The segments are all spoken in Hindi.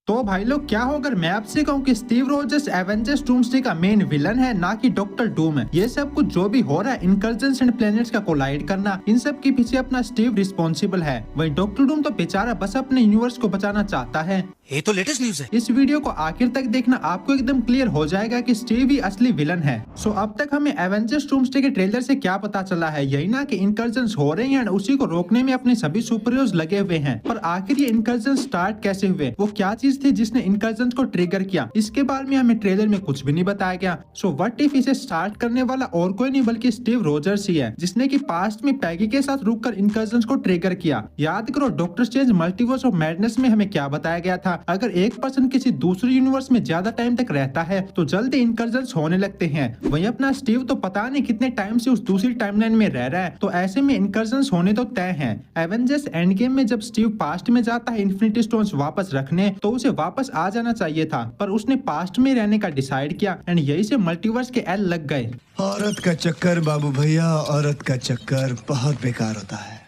तो भाई लोग क्या हो अगर मैं आपसे कहूँ कि स्टीव रोजर्स एवेंजर्स डूम्सडे का मेन विलन है, ना कि डॉक्टर डूम है। ये सब कुछ जो भी हो रहा है, इनकर्जन्स एंड प्लैनेट्स का कोलाइड करना, इन सब के पीछे अपना स्टीव रिस्पॉन्सिबल है। वही डॉक्टर डूम तो बेचारा बस अपने यूनिवर्स को बचाना चाहता है। ये तो लेटेस्ट न्यूज़ है। इस वीडियो को आखिर तक देखना, आपको एकदम क्लियर हो जाएगा कि स्टीव ही असली विलन है। सो अब तक हमें एवेंजर्स डूम्सडे के ट्रेलर से क्या पता चला है, यही ना कि इनकर्जन्स हो रहे हैं, उसी को रोकने में अपने सभी सुपर हीरोज लगे हुए हैं। पर आखिर ये इनकर्जन स्टार्ट कैसे हुए, वो क्या चीज थी जिसने इनकर्जन को ट्रिगर किया, इसके बारे में हमें ट्रेलर में कुछ भी नहीं बताया गया। सो व्हाट इफ इसे स्टार्ट करने वाला और कोई नहीं बल्कि स्टीव रोजर्स ही है, जिसने की पास्ट में पैगी के साथ रुककर इनकर्जन को ट्रिगर किया। याद करो doctor strange multiverse of madness में हमें क्या बताया गया था, अगर एक पर्सन किसी दूसरे यूनिवर्स में ज्यादा टाइम तक रहता है तो जल्दी इनकर्जन्स होने लगते हैं। वहीं अपना स्टीव तो पता नहीं कितने टाइम से उस दूसरी टाइमलाइन में रह रहा है, तो ऐसे में इनकर्जन्स होने तो तय हैं। एवेंजर्स एंड गेम में जब स्टीव पास्ट में जाता है इन्फिनिटी स्टोन्स वापस रखने, तो उसे वापस आ जाना चाहिए था, पर उसने पास्ट में रहने का डिसाइड किया एंड यही से मल्टीवर्स के एल लग गए। औरत का चक्कर बाबू भैया, औरत का चक्कर बहुत बेकार होता है।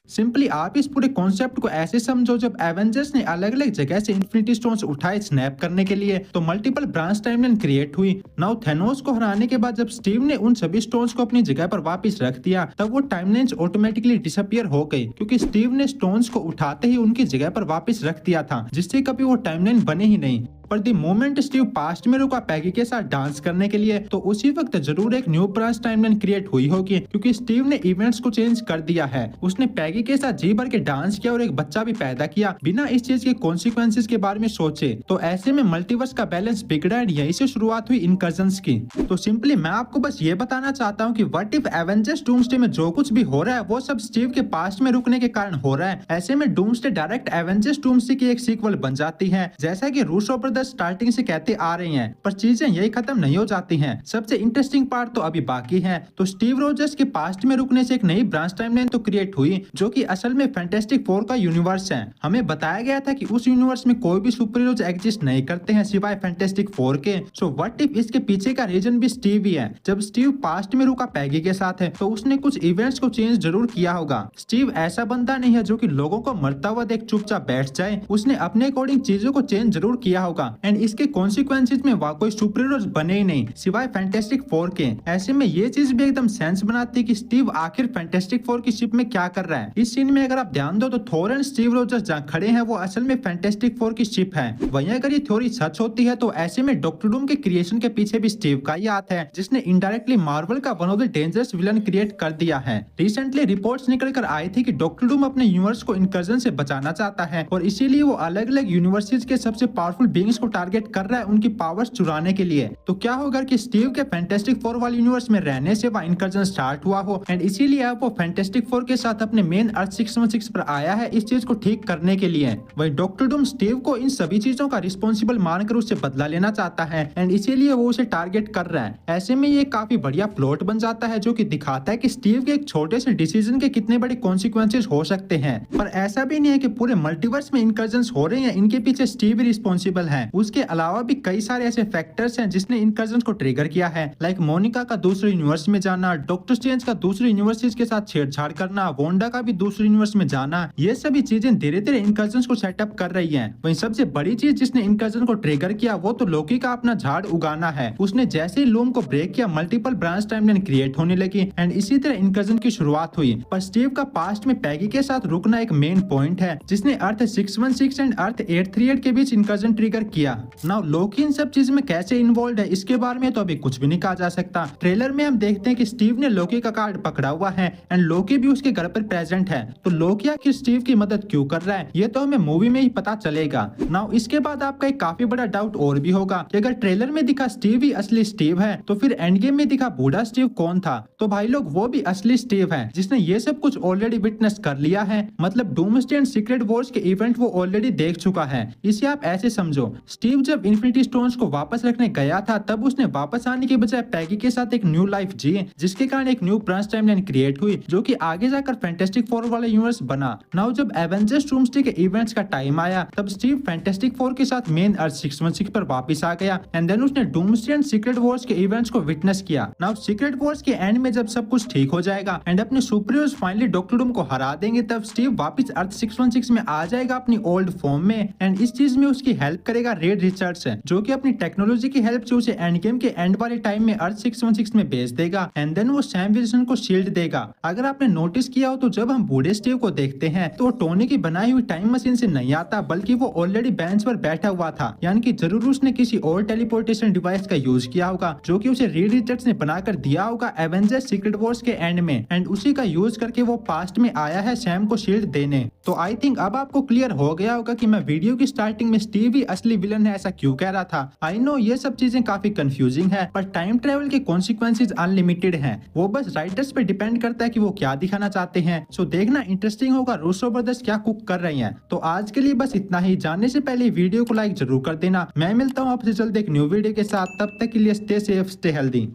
सिंपली आप इस पूरे कॉन्सेप्ट को ऐसे समझो, जब एवेंजर्स ने अलग अलग जगह से इन्फिनिटी स्टोन्स उठाए स्नैप करने के लिए, तो मल्टीपल ब्रांच टाइमलाइन क्रिएट हुई। नाउ थेनोस को हराने के बाद जब स्टीव ने उन सभी स्टोन्स को अपनी जगह पर वापस रख दिया, तब वो टाइमलाइंस ऑटोमेटिकली डिसअपियर हो गई, क्योंकि स्टीव ने स्टोन्स को उठाते ही उनकी जगह पर वापस रख दिया था, जिससे कभी वो टाइमलाइन बने ही नहीं। पर द मोमेंट स्टीव पास्ट में रुका पैगी के साथ डांस करने के लिए, तो उसी वक्त जरूर एक न्यू ब्रांच टाइमलाइन क्रिएट हुई होगी, क्योंकि स्टीव ने इवेंट्स को चेंज कर दिया है। उसने पैगी के साथ जी भर के डांस किया और एक बच्चा भी पैदा किया बिना इस चीज के कॉन्सिक्वेंसेस के बारे में सोचे। तो ऐसे में मल्टीवर्स का बैलेंस बिगड़ा एंड यही से शुरुआत हुई इनकर्जन्स की। तो सिंपली मैं आपको बस ये बताना चाहता हूँ कि व्हाट इफ एवेंजर्स डूम्सडे में जो कुछ भी हो रहा है वो सब स्टीव के पास्ट में रुकने के कारण हो रहा है। ऐसे में डूम्सडे डायरेक्ट एवेंजर्स डूम्सडे की एक सीक्वल बन जाती है, जैसा कि रूसो ब्रदर्स स्टार्टिंग से कहते आ रहे हैं। पर चीजें यही खत्म नहीं हो जाती हैं, सबसे इंटरेस्टिंग पार्ट तो अभी बाकी है। तो स्टीव रोजर्स के पास्ट में रुकने से एक नई ब्रांच टाइमलाइन तो क्रिएट हुई, जो कि असल में फैंटास्टिक फोर का यूनिवर्स है। हमें बताया गया था कि उस यूनिवर्स में कोई भी सुपर हीरोज एग्जिस्ट नहीं करते हैं सिवाय फैंटास्टिक फोर के। सो व्हाट इफ इसके पीछे का रीजन भी स्टीव ही है। जब स्टीव पास्ट में रुका पैगी के साथ है, तो उसने कुछ इवेंट्स को चेंज जरूर किया होगा। स्टीव ऐसा बंदा नहीं है जो कि लोगों को मरता हुआ देख चुपचाप बैठ जाए, उसने अपने अकॉर्डिंग चीजों को चेंज जरूर किया होगा एंड इसके कॉन्सिक्वेंसेस में वहाँ कोई सुपर हीरोज बने ही नहीं सिवाय फैंटास्टिक फोर के। ऐसे में ये चीज भी एकदम सेंस बनाती है कि स्टीव आखिर फैंटास्टिक फोर की शिप में क्या कर रहा है। इस सीन में अगर आप ध्यान दो तो थोर एंड स्टीव रोजर्स जहाँ खड़े हैं वो असल में फैंटास्टिक फोर की शिप है। वहीं अगर ये थ्योरी सच होती है, तो ऐसे में डॉक्टर डूम के क्रिएशन के पीछे भी स्टीव का ही हाथ है, जिसने इनडायरेक्टली मार्वल का one of the dangerous villain create कर दिया है। रिसेंटली रिपोर्ट्स निकल कर आई थी कि डॉक्टर डूम अपने यूनिवर्स को इनकर्जन से बचाना चाहता है, और इसीलिए वो अलग अलग यूनिवर्सिटीज के सबसे पावरफुल बीइंग्स को टारगेट कर रहा है उनकी पावर्स चुराने के लिए। तो क्या होगा कि स्टीव के फैंटास्टिक फोर वाले यूनिवर्स में रहने से वह इनकर्जन स्टार्ट हुआ हो एंड इसीलिए अब वो फैंटास्टिक फोर के साथ अपने मेन अर्थ 616 पर आया है इस चीज को ठीक करने के लिए। वही डॉक्टर डूम स्टीव को इन सभी चीजों का रिस्पॉन्सिबल मानकर उससे बदला लेना चाहता है एंड इसीलिए वो उसे टारगेट कर रहा है। ऐसे में ये काफी बढ़िया प्लॉट बन जाता है, जो कि दिखाता है कि स्टीव के एक छोटे से डिसीजन के कितने बड़े कॉन्सिक्वेंसेस हो सकते हैं। पर ऐसा भी नहीं है कि पूरे मल्टीवर्स में इनकर्जन्स हो रहे हैं इनके पीछे स्टीव ही रिस्पॉन्सिबल है। उसके अलावा भी कई सारे ऐसे फैक्टर्स हैं जिसने इनकर्जन्स को ट्रिगर किया है, लाइक मोनिका का दूसरे यूनिवर्स में जाना, डॉक्टर स्ट्रेंज का दूसरे यूनिवर्सिटीज के साथ छेड़छाड़ करना, वोंडा का भी दूसरे यूनिवर्स में जाना। ये सभी चीजें धीरे धीरे इनकर्जन्स को सेटअप कर रही हैं। वहीं सबसे बड़ी चीज जिसने इनकर्जन को ट्रिगर किया वो तो लोकी का अपना झाड़ उगाना है। उसने जैसे ही लूम को ब्रेक किया, मल्टीपल ब्रांच टाइमलाइन क्रिएट होने लगी एंड इसी तरह इनकर्जन की शुरुआत हुई। पर स्टीव का पास्ट में पैगी के साथ रुकना एक मेन पॉइंट है, जिसने अर्थ 616 एंड अर्थ 838 के बीच इनकर्जन ट्रिगर किया। नाउ लोकी इन सब चीज में कैसे इन्वॉल्व है इसके बारे में तो अभी कुछ भी नहीं कहा जा सकता। ट्रेलर में हम देखते हैं कि स्टीव ने लोकी का कार्ड पकड़ा हुआ है एंड लोकी भी उसके घर पर प्रेजेंट है। तो लोकी आखिर स्टीव की मदद क्यों कर रहा है ये तो हमें मूवी में ही पता चलेगा। नाउ इसके बाद आपका एक काफी बड़ा डाउट और भी होगा कि अगर ट्रेलर में दिखा स्टीव ही असली स्टीव है, तो फिर एंड गेम में दिखा बूढ़ा स्टीव कौन था? तो भाई लोग वो भी असली स्टीव है, जिसने ये सब कुछ ऑलरेडी विटनेस कर लिया है। मतलब डूम्सडे एंड सीक्रेट वॉर्स के इवेंट वो ऑलरेडी देख चुका है। इसे आप ऐसे समझो स्टीव जब इन्फिनिटी स्टोन्स को वापस रखने गया था तब उसने वापस आने के बजाय पैगी के साथ एक न्यू लाइफ जी, जिसके कारण एक न्यू ब्रांच टाइमलाइन क्रिएट हुई जो कि आगे जाकर फैंटास्टिक फोर वाला यूनिवर्स बना। नाउ जब एवेंजर्स डूम्सडे के इवेंट्स का टाइम आया तब स्टीव फैंटास्टिक फोर के साथ मेन अर्थ 616 पर वापस आ गया एंड देन उसने डूम्सडे एंड सीक्रेट वॉर्स के इवेंट्स को विटनेस किया। नाउ सीक्रेट वॉर्स के एंड में जब सब कुछ ठीक हो जाएगा एंड अपने super heroes finally doctor Doom को हरा देंगे तब स्टीव वापस अर्थ 616 में आ जाएगा अपनी ओल्ड फॉर्म में एंड इस चीज में उसकी हेल्प करेगा रेड रिचर्ड्स जो कि अपनी टेक्नोलॉजी की हेल्प से उसे एंड गेम के एंड वाले टाइम में अर्थ 616 में भेज देगा एंड देन वो सैम विल्सन को शील्ड देगा। अगर आपने नोटिस किया हो तो जब हम बूढ़े स्टीव को देखते हैं तो टोनी की बनाई हुई टाइम मशीन से नहीं आता बल्कि वो ऑलरेडी बेंच पर बैठा हुआ था, यानी कि जरूर उसने किसी और टेलीपोर्टेशन डिवाइस का यूज किया होगा जो कि उसे रीड रिचर्ड्स ने बनाकर दिया होगा एवेंजर्स सीक्रेट वॉर्स के एंड में एंड उसी का यूज करके वो पास्ट में आया है सैम को शील्ड देने। तो आई थिंक अब आपको क्लियर हो गया होगा कि मैं वीडियो की स्टार्टिंग में स्टीव ही असली विलन है ऐसा क्यों कह रहा था। आई नो ये सब चीजें काफी कंफ्यूजिंग है पर टाइम ट्रेवल के कॉन्सिक्वेंसेज अनलिमिटेड हैं, वो बस राइटर्स पे डिपेंड करता है कि वो क्या दिखाना चाहते हैं। सो देखना इंटरेस्टिंग होगा रूसो ब्रदर्स क्या कुक कर रही हैं। तो आज के लिए बस इतना ही, जानने से पहले वीडियो को लाइक जरूर कर देना। मैं मिलता हूँ आपसे जल्द एक न्यू वीडियो के साथ, तब तक के लिए स्टे सेफ स्टे हेल्दी।